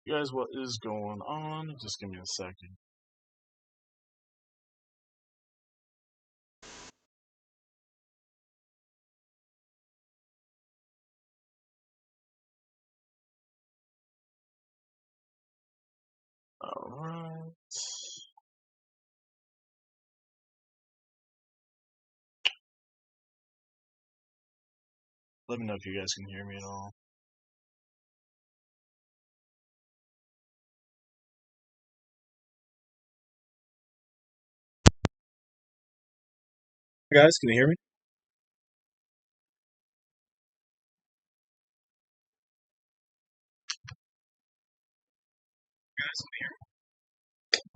Guys, what is going on? Just give me a second. Alright. Let me know if you guys can hear me at all. Guys, can you hear me?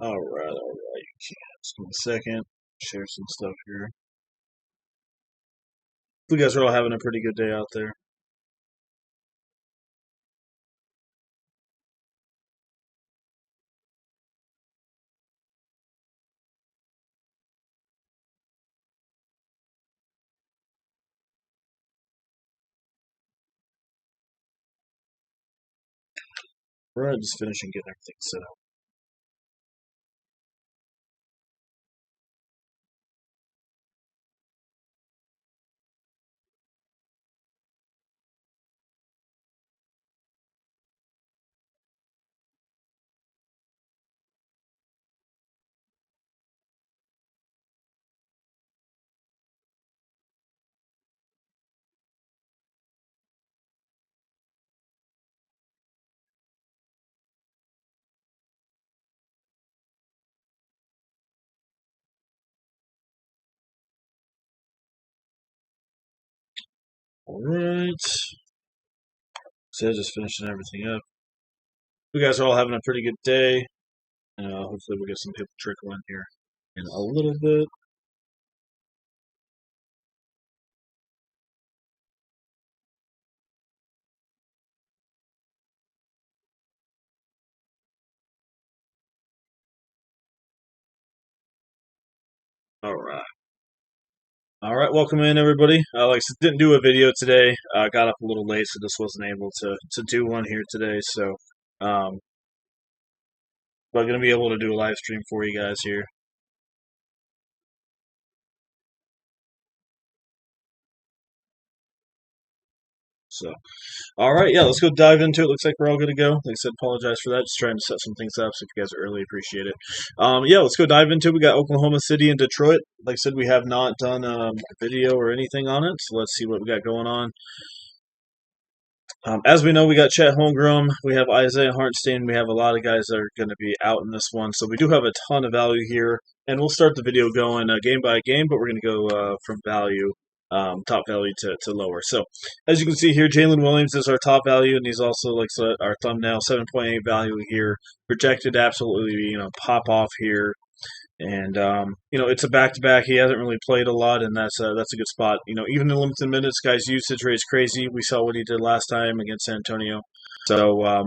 Alright. Just give me a second. Share some stuff here. You guys are all having a pretty good day out there. Alright, just finishing getting everything set up. Alright. So just finishing everything up. You guys are all having a pretty good day. Hopefully we'll get some people trickle in here in a little bit. Alright. Alright, welcome in everybody. Like I said, didn't do a video today. Got up a little late, so just wasn't able to do one here today. So, but gonna be able to do a live stream for you guys here. So, alright, yeah, let's go dive into it. Looks like we're all good to go. Like I said, apologize for that. Just trying to set some things up, so if you guys are early, appreciate it. Yeah, let's go dive into it. We got Oklahoma City and Detroit. Like I said, we have not done a video or anything on it, so let's see what we got going on. As we know, we got Chet Holmgren, we have Isaiah Hartenstein, we have a lot of guys that are going to be out in this one, so we do have a ton of value here, and we'll start the video going game by game, but we're going to go from value, top value to lower. So, as you can see here, Jalen Williams is our top value, and he's also like our thumbnail, 7.8 value here, projected absolutely, pop off here. And it's a back-to-back. He hasn't really played a lot, and that's a good spot. Even in limited minutes, guy's usage rate is crazy. We saw what he did last time against San Antonio. So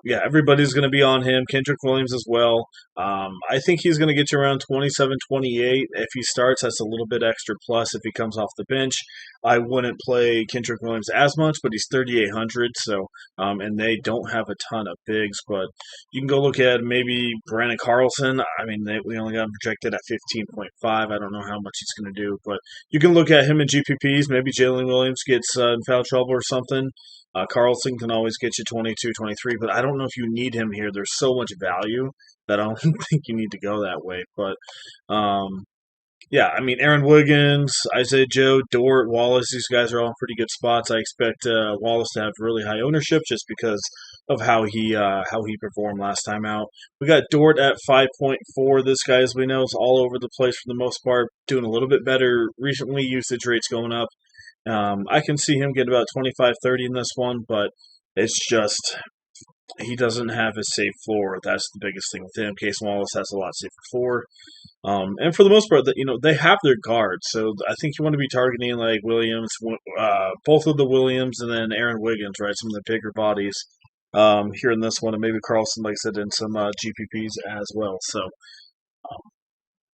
yeah, everybody's going to be on him. Kendrick Williams as well. I think he's going to get you around 27, 28. If he starts, that's a little bit extra plus if he comes off the bench. I wouldn't play Kendrick Williams as much, but he's 3,800. So, and they don't have a ton of bigs, but you can go look at maybe Brandon Carlson. I mean, we only got him projected at 15.5. I don't know how much he's going to do, but you can look at him in GPPs. Maybe Jalen Williams gets in foul trouble or something. Carlson can always get you 22, 23, but I don't know if you need him here. There's so much value that I don't think you need to go that way. But yeah, I mean, Aaron Wiggins, Isaiah Joe, Dort, Wallace, these guys are all in pretty good spots. I expect Wallace to have really high ownership just because of how he performed last time out. We got Dort at 5.4. This guy, as we know, is all over the place for the most part, doing a little bit better recently. Usage rates going up. I can see him get about 25, 30 in this one, but it's just he doesn't have a safe floor. That's the biggest thing with him. Case Wallace has a lot safer floor. And for the most part, they have their guards. So I think you want to be targeting like Williams, both of the Williams, and then Aaron Wiggins, right? Some of the bigger bodies here in this one, and maybe Carlson, like I said, in some GPPs as well. So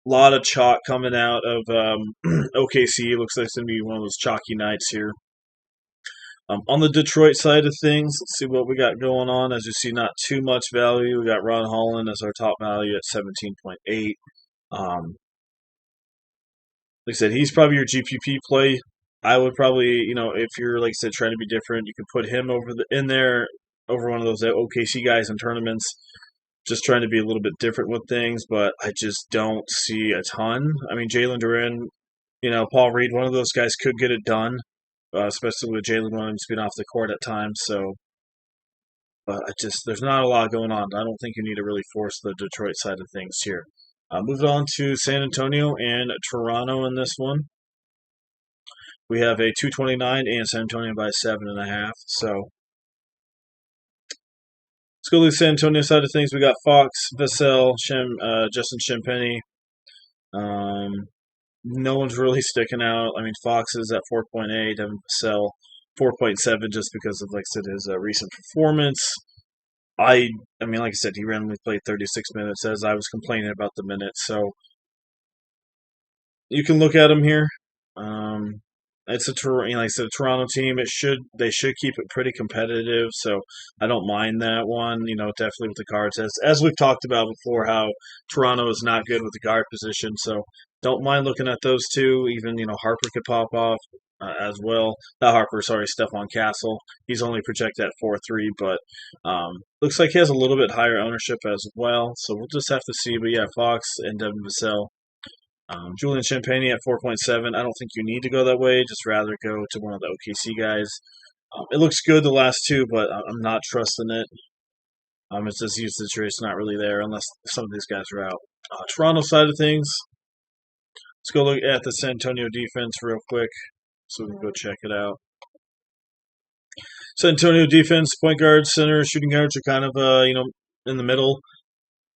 lot of chalk coming out of OKC. Looks like it's going to be one of those chalky nights here. On the Detroit side of things, let's see what we got going on. As you see, not too much value. We got Ron Holland as our top value at 17.8. Like I said, he's probably your GPP play. I would probably, if you're, like I said, trying to be different, you could put him in there over one of those OKC guys in tournaments. Just trying to be a little bit different with things, but I just don't see a ton. I mean, Jalen Duren, Paul Reed, one of those guys could get it done, especially with Jalen Williams being off the court at times. So, but there's not a lot going on. I don't think you need to really force the Detroit side of things here. Moving on to San Antonio and Toronto in this one. We have a 229 and San Antonio by 7.5. So let's go to the San Antonio side of things. We got Fox, Vassell, Justin Champagny. No one's really sticking out. I mean, Fox is at 4.8, Devin Vassell 4.7, just because of, like I said, his recent performance. I mean, like I said, he randomly played 36 minutes, as I was complaining about the minutes. So you can look at him here. It's like I said, a Toronto team. They should keep it pretty competitive. So I don't mind that one. Definitely with the guards, as we've talked about before, how Toronto is not good with the guard position. So don't mind looking at those two. Even Harper could pop off as well. Not Harper, sorry, Stephon Castle. He's only projected at 4.3, but looks like he has a little bit higher ownership as well. So we'll just have to see. But yeah, Fox and Devin Vassell. Julian Champagny at 4.7. I don't think you need to go that way. Just rather go to one of the OKC guys. It looks good the last two, but I'm not trusting it. It's just usage rate's not really there unless some of these guys are out. Toronto side of things. Let's go look at the San Antonio defense real quick so we can go check it out. San Antonio defense, point guards, center, shooting guards are kind of in the middle.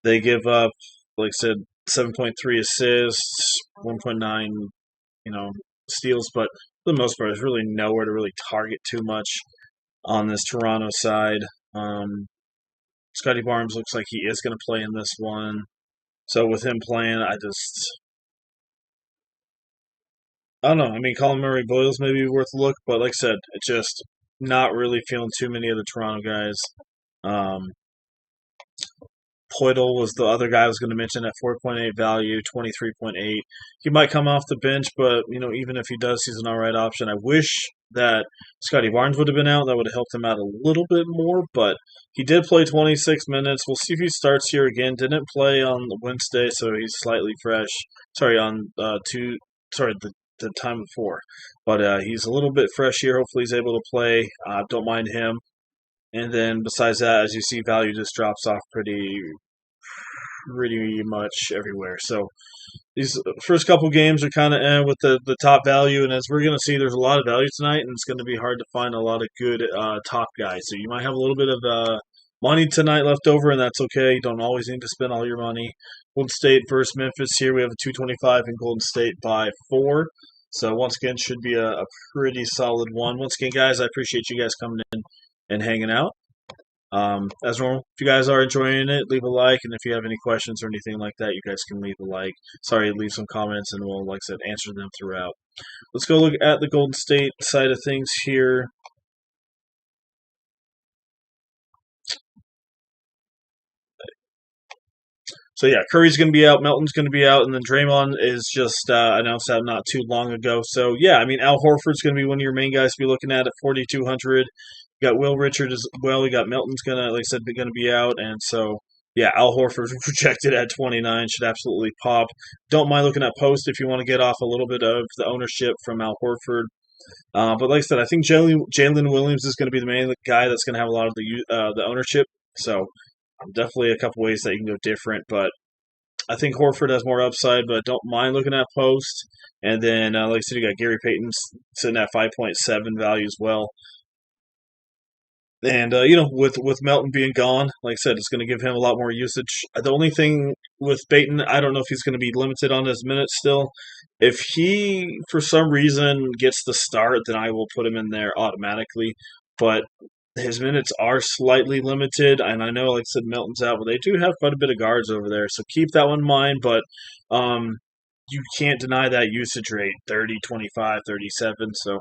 They give up, like I said, 7.3 assists, 1.9, steals, but for the most part, there's really nowhere to really target too much on this Toronto side. Scotty Barnes looks like he is going to play in this one. So with him playing, I don't know. I mean, Colin Murray Boyles may be worth a look, but like I said, it's just not really feeling too many of the Toronto guys. Poeltl was the other guy I was going to mention at 4.8 value, 23.8. He might come off the bench, but even if he does, he's an all right option. I wish that Scotty Barnes would have been out. That would have helped him out a little bit more, but he did play 26 minutes. We'll see if he starts here again. Didn't play on Wednesday, so he's slightly fresh. Sorry, the time before, but he's a little bit fresh here. Hopefully, he's able to play. Don't mind him. And then besides that, as you see, value just drops off pretty much everywhere. So these first couple games are kind of with the top value, and as we're going to see, there's a lot of value tonight, and it's going to be hard to find a lot of good top guys. So you might have a little bit of money tonight left over, and that's okay. You don't always need to spend all your money. Golden State versus Memphis here. We have a 225 in Golden State by 4. So once again, should be a pretty solid one. Once again, guys, I appreciate you guys coming in and hanging out. As normal, if you guys are enjoying it, leave a like, and if you have any questions or anything like that, you guys can leave a like. Leave some comments, and we'll, like I said, answer them throughout. Let's go look at the Golden State side of things here. So yeah, Curry's going to be out, Melton's going to be out, and then Draymond is just announced that not too long ago. So yeah, I mean, Al Horford's going to be one of your main guys to be looking at 4,200. You got Will Richard as well. You got Melton's gonna, like I said, going to be out, and so yeah, Al Horford projected at 29 should absolutely pop. Don't mind looking at post if you want to get off a little bit of the ownership from Al Horford. But like I said, I think Jalen Williams is going to be the main guy that's going to have a lot of the ownership. So definitely a couple ways that you can go different, but I think Horford has more upside, but don't mind looking at post. And then, like I said, you got Gary Payton sitting at 5.7 value as well. And, with Melton being gone, like I said, it's going to give him a lot more usage. The only thing with Payton, I don't know if he's going to be limited on his minutes still. If he, for some reason, gets the start, then I will put him in there automatically. But his minutes are slightly limited, and I know, like I said, Milton's out, but they do have quite a bit of guards over there, so keep that one in mind. But um, you can't deny that usage rate 30, 25, 37. So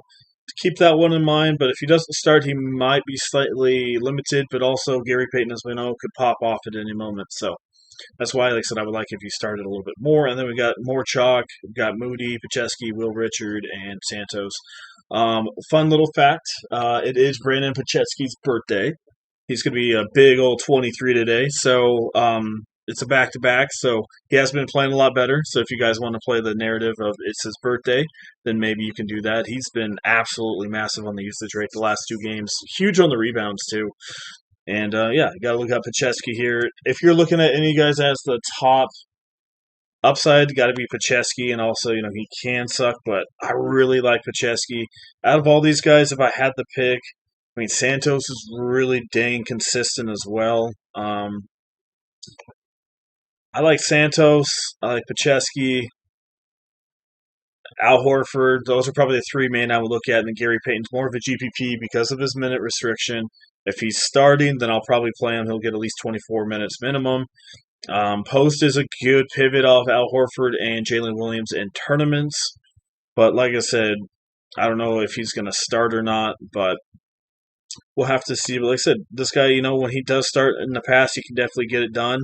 keep that one in mind. But if he doesn't start, he might be slightly limited, but also Gary Payton, as we know, could pop off at any moment. So that's why, like I said, I would like if you started a little bit more. And then we got more chalk. We've got Moody, Pacheski, Will Richard, and Santos. Fun little fact: it is Brandon Pacheski's birthday. He's going to be a big old 23 today. So it's a back-to-back. So he has been playing a lot better. So if you guys want to play the narrative of it's his birthday, then maybe you can do that. He's been absolutely massive on the usage rate the last two games. Huge on the rebounds too. And yeah, you got to look up Pacheski here. If you're looking at any guys as the top upside, got to be Pacheski, and also, he can suck, but I really like Pacheski. Out of all these guys, if I had to pick, I mean, Santos is really dang consistent as well. I like Santos. I like Pacheski. Al Horford. Those are probably the three main I would look at. And then Gary Payton's more of a GPP because of his minute restriction. If he's starting, then I'll probably play him. He'll get at least 24 minutes minimum. Post is a good pivot off Al Horford and Jalen Williams in tournaments. But like I said, I don't know if he's going to start or not, but we'll have to see. But like I said, this guy, when he does start in the past, he can definitely get it done.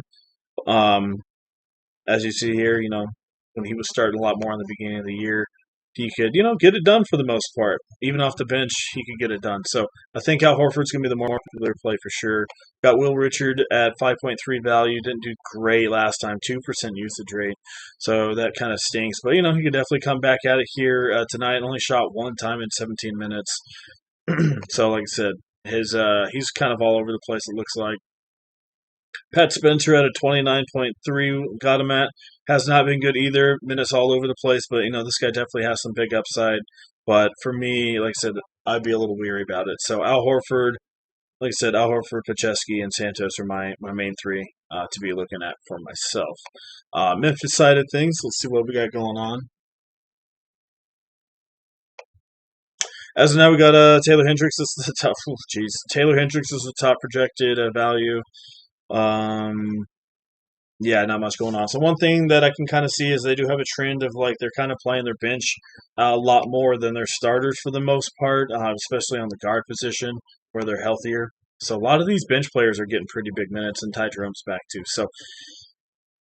As you see here, when he was starting a lot more in the beginning of the year, he could, get it done for the most part. Even off the bench, he could get it done. So I think Al Horford's going to be the more popular play for sure. Got Will Richard at 5.3 value. Didn't do great last time, 2% usage rate. So that kind of stinks. But, he could definitely come back at it here tonight. Only shot one time in 17 minutes. So, like I said, he's kind of all over the place, it looks like. Pat Spencer at a 29.3 got him at. Has not been good either. Minutes all over the place, but this guy definitely has some big upside. But for me, like I said, I'd be a little weary about it. So Al Horford, like I said, Al Horford, Pacheski, and Santos are my main three to be looking at for myself. Memphis side of things, let's see what we got going on. As of now, we got Taylor Hendricks is the top. Taylor Hendricks is the top projected value. Yeah, not much going on. So one thing that I can kind of see is they do have a trend of they're kind of playing their bench a lot more than their starters for the most part, especially on the guard position where they're healthier. So a lot of these bench players are getting pretty big minutes, and Ty Jerome's back too. So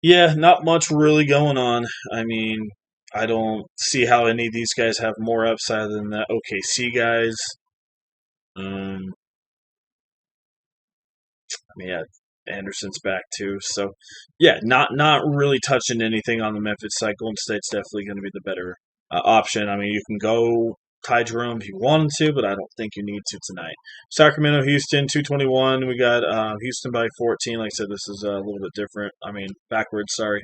yeah, not much really going on. I mean, I don't see how any of these guys have more upside than the OKC guys. Yeah, Anderson's back too. So yeah, not really touching anything on the Memphis side. Golden State's definitely going to be the better option. I mean, you can go Ty Jerome if you wanted to, but I don't think you need to tonight. Sacramento, Houston, 221. We got Houston by 14. Like I said, this is a little bit different. I mean, backwards, sorry.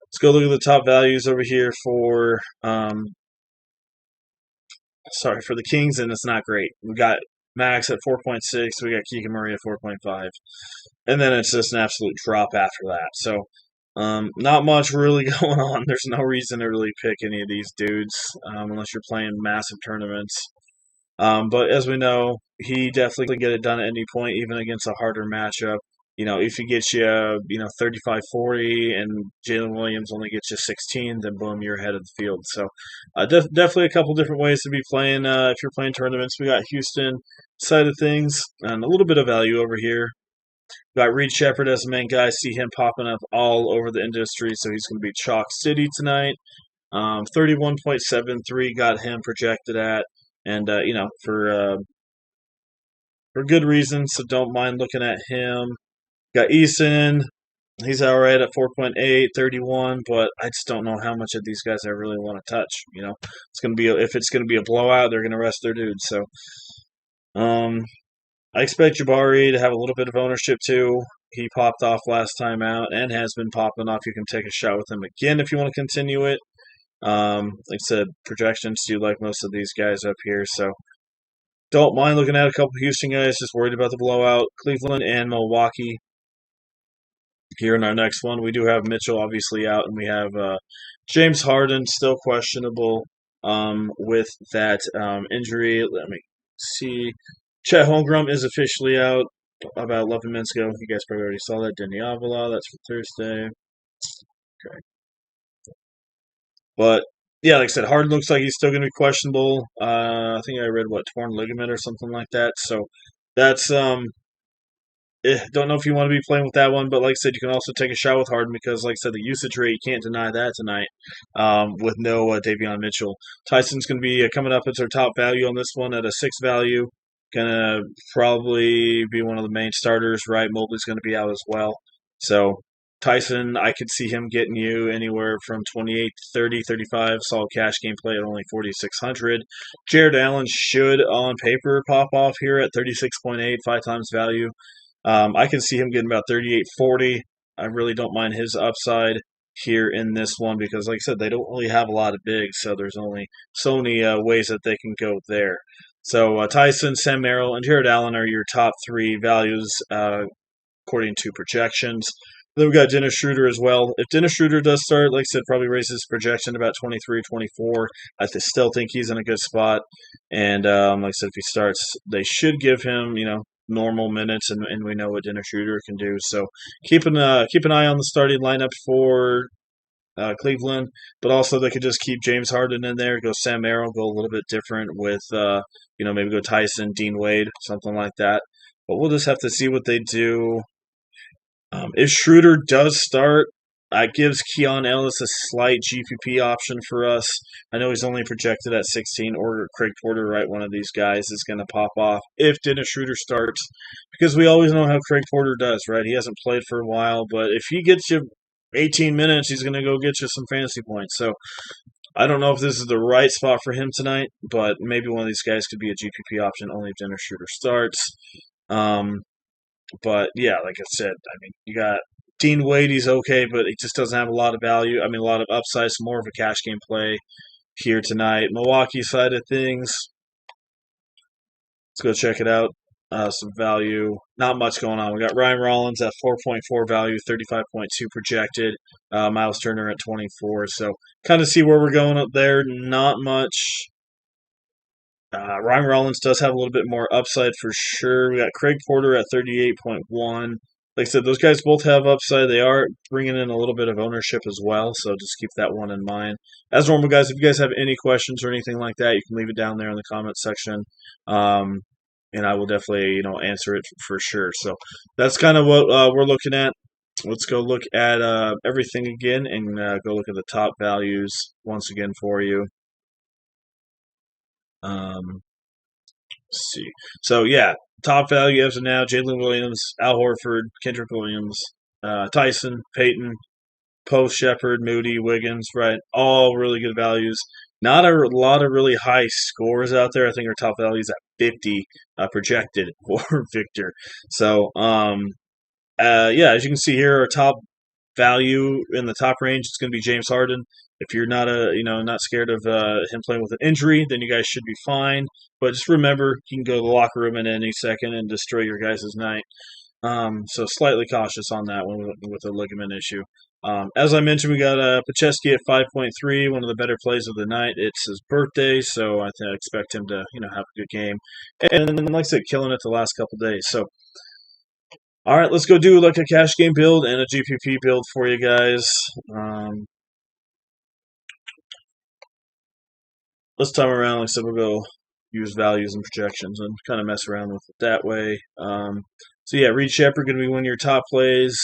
Let's go look at the top values over here for for the Kings, and it's not great. We got Max at 4.6. We got Keegan Murray at 4.5. And then it's just an absolute drop after that. So, not much really going on. There's no reason to really pick any of these dudes unless you're playing massive tournaments. But as we know, he definitely can get it done at any point, even against a harder matchup. If he gets you, 35-40 and Jalen Williams only gets you 16, then boom, you're ahead of the field. So definitely a couple different ways to be playing if you're playing tournaments. We got Houston side of things and a little bit of value over here. We got Reed Shepard as the main guy. See him popping up all over the industry, so he's going to be Chalk City tonight. 31.73 got him projected at, and for good reason, so don't mind looking at him. Got Eason. He's all right at 4.8, 31, but I just don't know how much of these guys I really want to touch. It's going to be if it's going to be a blowout, they're going to rest their dudes. So, I expect Jabari to have a little bit of ownership too. He popped off last time out and has been popping off. You can take a shot with him again if you want to continue it. Like I said, projections do like most of these guys up here, so don't mind looking at a couple Houston guys. Just worried about the blowout. Cleveland and Milwaukee. Here in our next one, we do have Mitchell obviously out, and we have James Harden still questionable with that injury. Let me see. Chet Holmgren is officially out about 11 minutes ago. You guys probably already saw that. Denny Avila, that's for Thursday. Okay. But yeah, like I said, Harden looks like he's still going to be questionable. I think I read torn ligament or something like that. So that's don't know if you want to be playing with that one, but like I said, you can also take a shot with Harden because, like I said, the usage rate, you can't deny that tonight with no Davion Mitchell. Tyson's going to be coming up as our top value on this one at a 6 value. Going to probably be one of the main starters, right? Mobley's going to be out as well. So Tyson, I could see him getting you anywhere from 28 to 30, 35. Solid cash game play at only 4,600. Jared Allen should, on paper, pop off here at 36.8, 5 times value. I can see him getting about 38, 40. I really don't mind his upside here in this one because, like I said, they don't really have a lot of bigs, so there's only so many ways that they can go there. So Tyson, Sam Merrill, and Jared Allen are your top 3 values according to projections. Then we've got Dennis Schroeder as well. If Dennis Schroeder does start, like I said, probably raises his projection about 23, 24. I still think he's in a good spot. And like I said, if he starts, they should give him, normal minutes, and we know what Dennis Schroeder can do. So keep an eye on the starting lineup for Cleveland, but also they could just keep James Harden in there, go Sam Merrill, go a little bit different with maybe go Tyson, Dean Wade, something like that. But we'll just have to see what they do. If Schroeder does start, that gives Keon Ellis a slight GPP option for us. I know he's only projected at 16, or Craig Porter, right? One of these guys is going to pop off if Dennis Schroeder starts, because we always know how Craig Porter does, right? He hasn't played for a while, but if he gets you 18 minutes, he's going to go get you some fantasy points. So I don't know if this is the right spot for him tonight, but maybe one of these guys could be a GPP option only if Dennis Schroeder starts. But yeah, like I said, you got Dean Wade, he's okay, but he just doesn't have a lot of value. A lot of upside, so more of a cash game play here tonight. Milwaukee side of things, let's go check it out. Some value, not much going on. We got Ryan Rollins at 4.4 value, 35.2 projected. Miles Turner at 24. So kind of see where we're going up there. Not much. Ryan Rollins does have a little bit more upside for sure. We got Craig Porter at 38.1. Like I said, those guys both have upside. They are bringing in a little bit of ownership as well, so just keep that one in mind. As normal, guys, if you guys have any questions or anything like that, you can leave it down there in the comment section, and I will definitely, answer it for sure. So that's kind of what we're looking at. Let's go look at everything again and go look at the top values once again for you. Let's see. So yeah, top value as of now: Jalen Williams, Al Horford, Kendrick Williams, Tyson, Peyton, Post, Shepard, Moody, Wiggins. Right, all really good values. Not a lot of really high scores out there. I think our top value is at 50 projected for Victor. So yeah, as you can see here, our top value in the top range is going to be James Harden. If you're not scared of him playing with an injury, then you guys should be fine. But just remember, he can go to the locker room in any second and destroy your guys' night. So slightly cautious on that one with a ligament issue. As I mentioned, we got Pacheski at 5.3, one of the better plays of the night. It's his birthday, so I expect him to have a good game. And like I said, killing it the last couple days. So all right, let's go do like a cash game build and a GPP build for you guys. This time around, like I said, we'll go use values and projections and kind of mess around with it that way. So yeah, Reed Shepard going to be one of your top plays.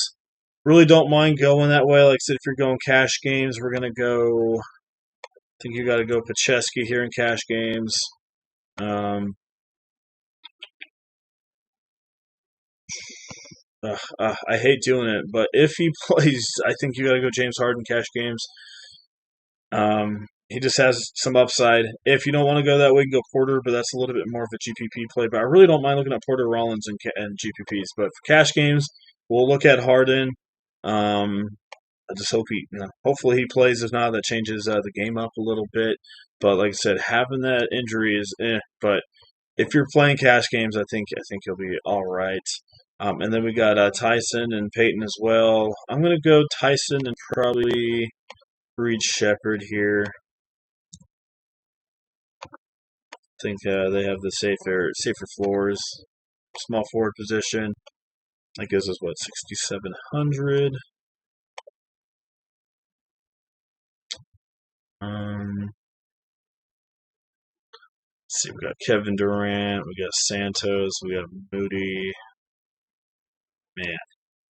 Really don't mind going that way. Like I said, if you're going cash games, we're going to go. I think you got to go Pacheski here in cash games. I hate doing it, but if he plays, I think you got to go James Harden cash games. He just has some upside. If you don't want to go that way, go Porter, but that's a little bit more of a GPP play. But I really don't mind looking at Porter, Rollins, and GPPs. But for cash games, we'll look at Harden. I just hope hopefully he plays. If not, that changes the game up a little bit. But like I said, having that injury is But if you're playing cash games, I think you'll be all right. And then we got Tyson and Peyton as well. I'm gonna go Tyson and probably Reed Shepard here. think they have the safer floors. Small forward position. That gives us what, 6,700. Let's see, we got Kevin Durant, we got Santos, we got Moody. Man,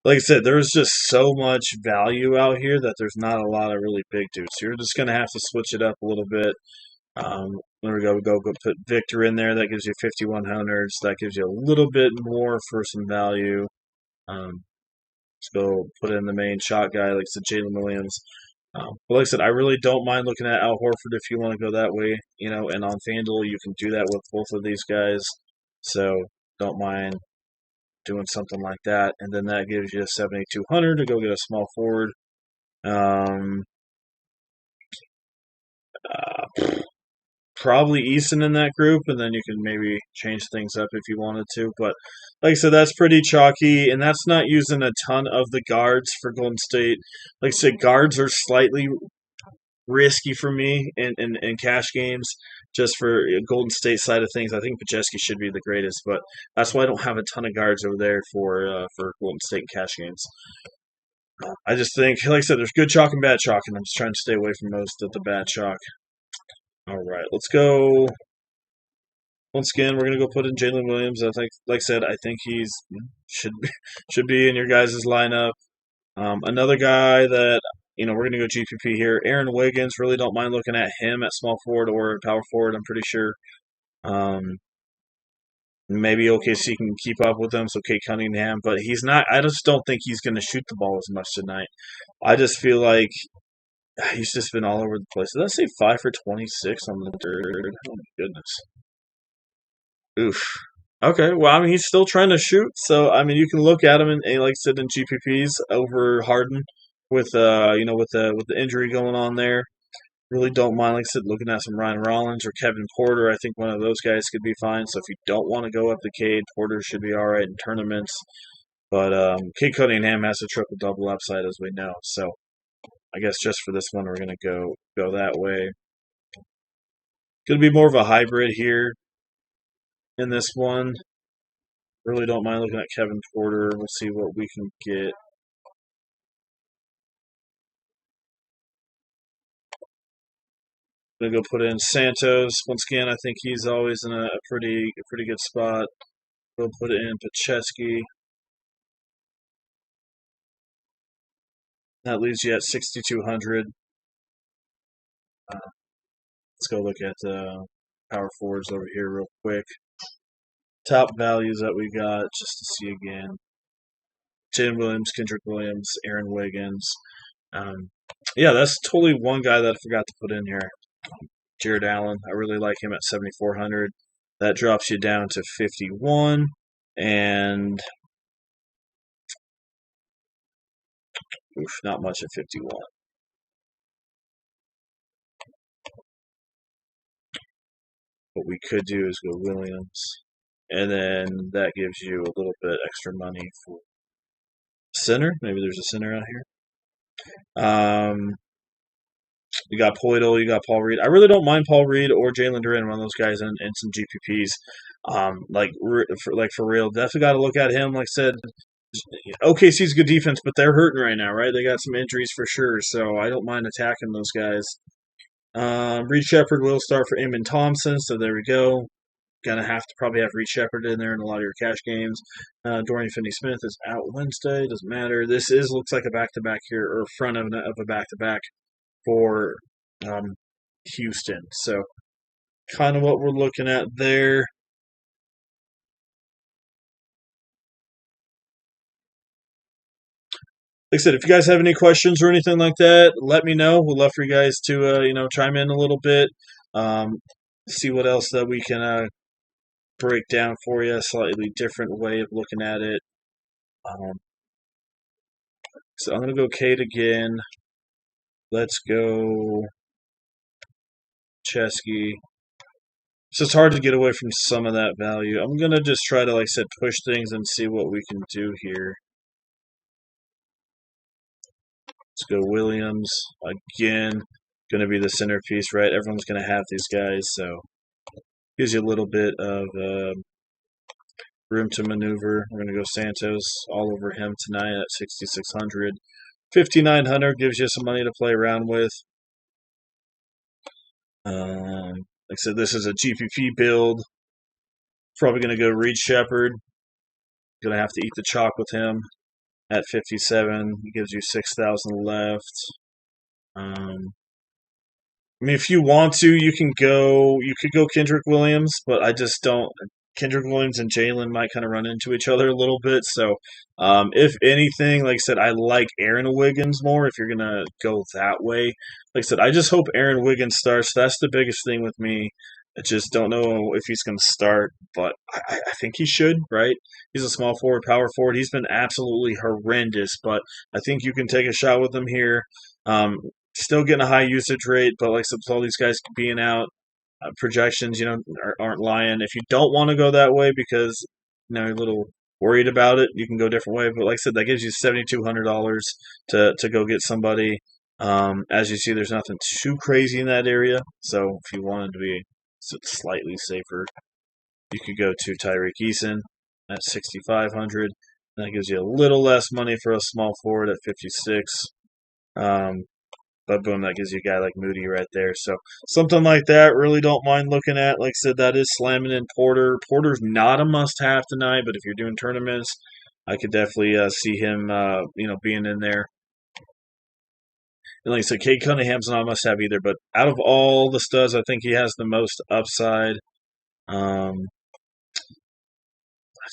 like I said, there's just so much value out here that there's not a lot of really big dudes. So you're just gonna have to switch it up a little bit. There we go. Go put Victor in there. That gives you 5,100s. That gives you a little bit more for some value. Let's go put in the main shot guy, like I said, Jalen Williams. But like I said, I really don't mind looking at Al Horford if you want to go that way, and on FanDuel you can do that with both of these guys. So don't mind doing something like that. And then that gives you 7,200 to go get a small forward. Um, Probably Eason in that group, and then you can maybe change things up if you wanted to. But like I said, that's pretty chalky, and that's not using a ton of the guards for Golden State. Like I said, guards are slightly risky for me in cash games, just for Golden State side of things. I think Pajeski should be the greatest, but that's why I don't have a ton of guards over there for Golden State cash games. I just think, like I said, there's good chalk and bad chalk, and I'm just trying to stay away from most of the bad chalk. All right, let's go. Once again, we're gonna go put in Jalen Williams. I think, like I said, I think he's should be in your guys' lineup. Another guy that we're gonna go GPP here. Aaron Wiggins. Really don't mind looking at him at small forward or power forward. I'm pretty sure. Maybe OKC can keep up with him. So Kate Cunningham, but he's not. I just don't think he's gonna shoot the ball as much tonight. I just feel like he's just been all over the place. Did I say 5 for 26 on the dirt? Oh my goodness. Oof. Okay, well, I mean, he's still trying to shoot, so I mean, you can look at him and like I said in GPPs over Harden with with the injury going on there. Really don't mind, like I said, looking at some Ryan Rollins or Kevin Porter. I think one of those guys could be fine. So if you don't want to go up the Cade, Porter should be all right in tournaments. But Cade Cunningham has a triple double upside, as we know. So I guess just for this one, we're gonna go that way. Gonna be more of a hybrid here in this one. Really don't mind looking at Kevin Porter. We'll see what we can get. Gonna go put in Santos. Once again, I think he's always in a pretty good spot. We'll put it in Pacheski. That leaves you at 6,200. Let's go look at power forwards over here real quick. Top values that we got, just to see again. Jalen Williams, Kendrick Williams, Aaron Wiggins. Yeah, that's totally one guy that I forgot to put in here. Jared Allen. I really like him at 7,400. That drops you down to 51. And not much at 51. What we could do is go Williams. And then that gives you a little bit extra money for center. Maybe there's a center out here. You got Poidel, you got Paul Reed. I really don't mind Paul Reed or Jalen Duran, one of those guys in some GPPs. For real, definitely got to look at him. Like I said, OKC's good defense, but they're hurting right now, right? They got some injuries for sure, so I don't mind attacking those guys. Reed Shepard will start for Eamon Thompson, so there we go. Gonna have to probably have Reed Shepard in there in a lot of your cash games. Dorian Finney-Smith is out Wednesday. Doesn't matter. This looks like a back-to-back here, or front of a back-to-back for Houston. So kind of what we're looking at there. Like I said, if you guys have any questions or anything like that, let me know. We'd love for you guys to chime in a little bit, see what else that we can break down for you. A slightly different way of looking at it. So I'm gonna go Cade again. Let's go Chesky. So it's hard to get away from some of that value. I'm gonna just try to, like I said, push things and see what we can do here. Let's go Williams again. Going to be the centerpiece, right? Everyone's going to have these guys, so Gives you a little bit of room to maneuver. We're going to go Santos all over him tonight at 6,600. 5,900 gives you some money to play around with. Like I said, this is a GPP build. Probably going to go Reed Shepard. Going to have to eat the chalk with him at 57. He gives you 6,000 left. I mean, if you want to, you can go. You could go Kendrick Williams, but I just don't. Kendrick Williams and Jalen might kind of run into each other a little bit. So, if anything, like I said, I like Aaron Wiggins more. If you're gonna go that way, like I said, I just hope Aaron Wiggins starts. That's the biggest thing with me. I just don't know if he's gonna start, but I think he should. Right? He's a small forward, power forward. He's been absolutely horrendous, but I think you can take a shot with him here. Still getting a high usage rate, but like with all these guys being out, projections, aren't lying. If you don't want to go that way because you're a little worried about it, you can go a different way. But like I said, that gives you $7,200 to go get somebody. As you see, there's nothing too crazy in that area. So if you wanted to be slightly safer, you could go to Tyreek Eason at 6,500. That gives you a little less money for a small forward at 56. But boom, that gives you a guy like Moody right there. So something like that, really don't mind looking at. Like I said, that is slamming in Porter. Porter's not a must-have tonight, but if you're doing tournaments, I could definitely see him, being in there. And like I said, Cade Cunningham's not a must-have either. But out of all the studs, I think he has the most upside. I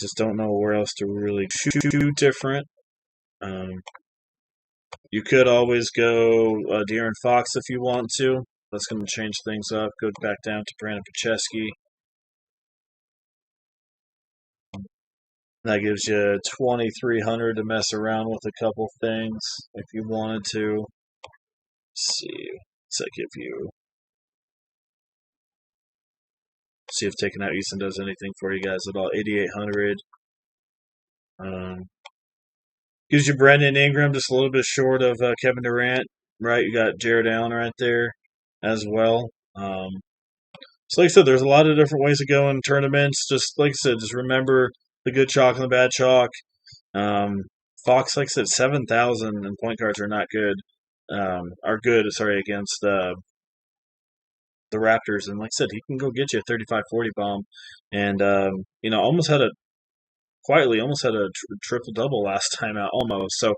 just don't know where else to really do different. You could always go De'Aaron Fox if you want to. That's going to change things up. Go back down to Brandon Pacheski. That gives you 2,300 to mess around with a couple things if you wanted to. Let's see. What's that give you? See if taking out Easton does anything for you guys at all. 8,800. Gives you Brandon Ingram just a little bit short of Kevin Durant, right? You got Jared Allen right there as well. So like I said, there's a lot of different ways to go in tournaments. Just like I said, just remember the good chalk and the bad chalk. Fox, like I said, 7,000 and point guards are not good. Are good, sorry, against the Raptors. And like I said, he can go get you a 35-40 bomb. And, almost had a triple double last time out, almost. So,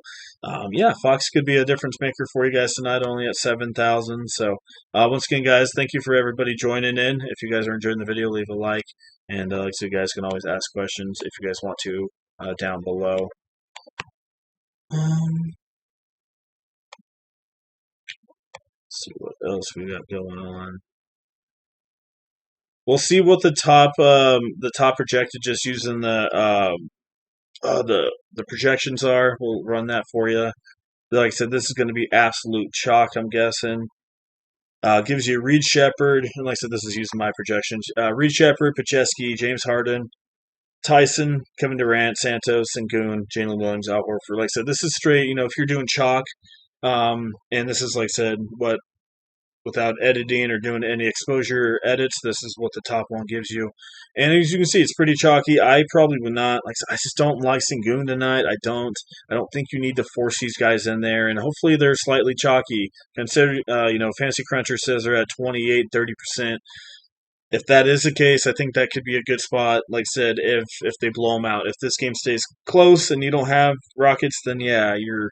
yeah, Fox could be a difference maker for you guys tonight, only at 7,000. So, once again, guys, thank you for everybody joining in. If you guys are enjoying the video, leave a like, and like so, you guys can always ask questions if you guys want to down below. Let's see what else we got going on. We'll see what the top projected just using the projections are. We'll run that for you. Like I said, this is going to be absolute chalk, I'm guessing. Gives you Reed Shepard, and like I said, this is using my projections. Reed Shepard, Pacheski, James Harden, Tyson, Kevin Durant, Santos, Sengun, Jalen Williams, Al Horford. Like I said, this is straight. If you're doing chalk, and this is like I said, without editing or doing any exposure edits, this is what the top one gives you. And as you can see, it's pretty chalky. I probably would not I just don't like Sengun tonight. I don't think you need to force these guys in there, and hopefully they're slightly chalky. Consider Fantasy Cruncher says they're at 28-30%. If that is the case, I think that could be a good spot. Like I said, if they blow them out, if this game stays close and you don't have Rockets, then yeah, you're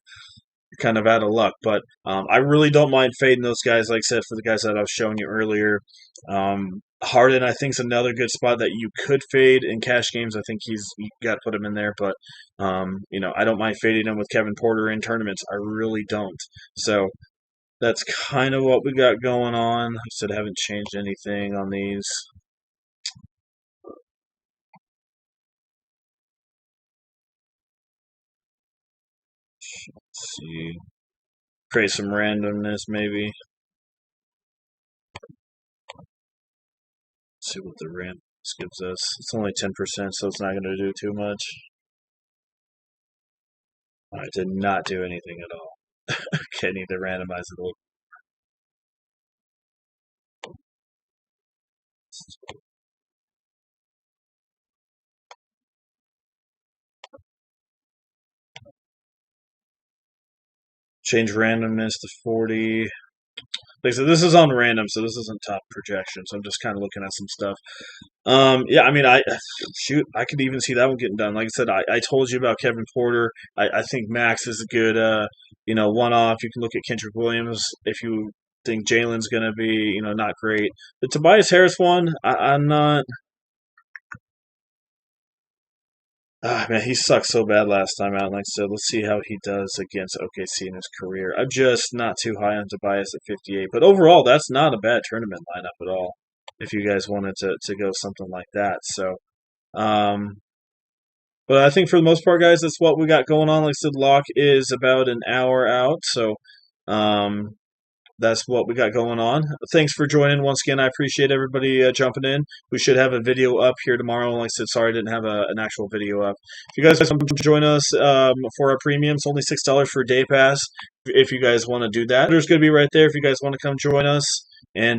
kind of out of luck. But I really don't mind fading those guys, like I said, for the guys that I was showing you earlier. Harden, I think, is another good spot that you could fade in cash games. I think you got to put him in there. But, I don't mind fading him with Kevin Porter in tournaments. I really don't. So that's kind of what we got going on. Like I said, I haven't changed anything on these. Let's see. Create some randomness, maybe. See what the randomness gives us. It's only 10%, so it's not going to do too much. I did not do anything at all. Okay, I need to randomize it a little. Change randomness to 40. Like I said, this is on random, so this isn't top projection. So I'm just kind of looking at some stuff. Yeah, I mean, I could even see that one getting done. Like I said, I told you about Kevin Porter. I think Max is a good, one-off. You can look at Kendrick Williams if you think Jalen's going to be, not great. The Tobias Harris one, I'm not. Man, he sucked so bad last time out. Like I said, let's see how he does against OKC in his career. I'm just not too high on Tobias at 58. But overall, that's not a bad tournament lineup at all if you guys wanted to go something like that. So, um, but I think for the most part, guys, that's what we got going on. Like I said, lock is about an hour out. So, um, that's what we got going on. Thanks for joining once again. I appreciate everybody jumping in. We should have a video up here tomorrow. Like I said, sorry I didn't have an actual video up. If you guys want to join us for our premium, it's only $6 for a day pass. If you guys want to do that, there's going to be right there. If you guys want to come join us and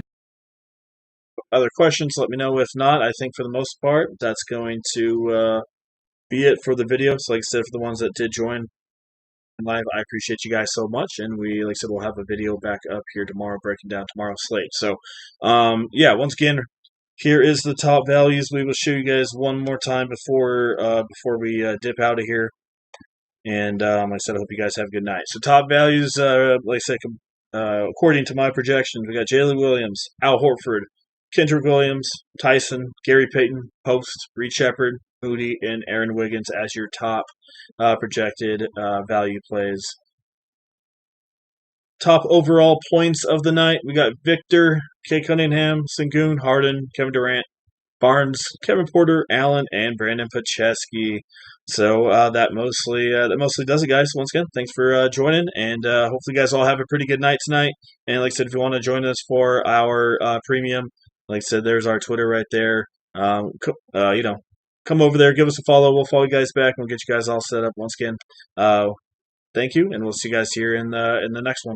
other questions, let me know. If not, I think for the most part, that's going to be it for the video. So like I said, for the ones that did join live, I appreciate you guys so much, and like I said, we'll have a video back up here tomorrow breaking down tomorrow's slate. So, yeah, once again, here is the top values. We will show you guys one more time before we dip out of here. And like I said, I hope you guys have a good night. So top values, like I said, according to my projections, we got Jalen Williams, Al Horford, Kendrick Williams, Tyson, Gary Payton, Post, Reed Shepard, Moody, and Aaron Wiggins as your top projected value plays. Top overall points of the night, we got Victor, Kay Cunningham, Sengun, Harden, Kevin Durant, Barnes, Kevin Porter, Allen, and Brandon Pacheski. So that mostly does it, guys. Once again, thanks for joining, and hopefully, you guys all have a pretty good night tonight. And like I said, if you want to join us for our premium, like I said, there's our Twitter right there. Come over there, give us a follow. We'll follow you guys back, and we'll get you guys all set up. Once again, thank you, and we'll see you guys here in the next one.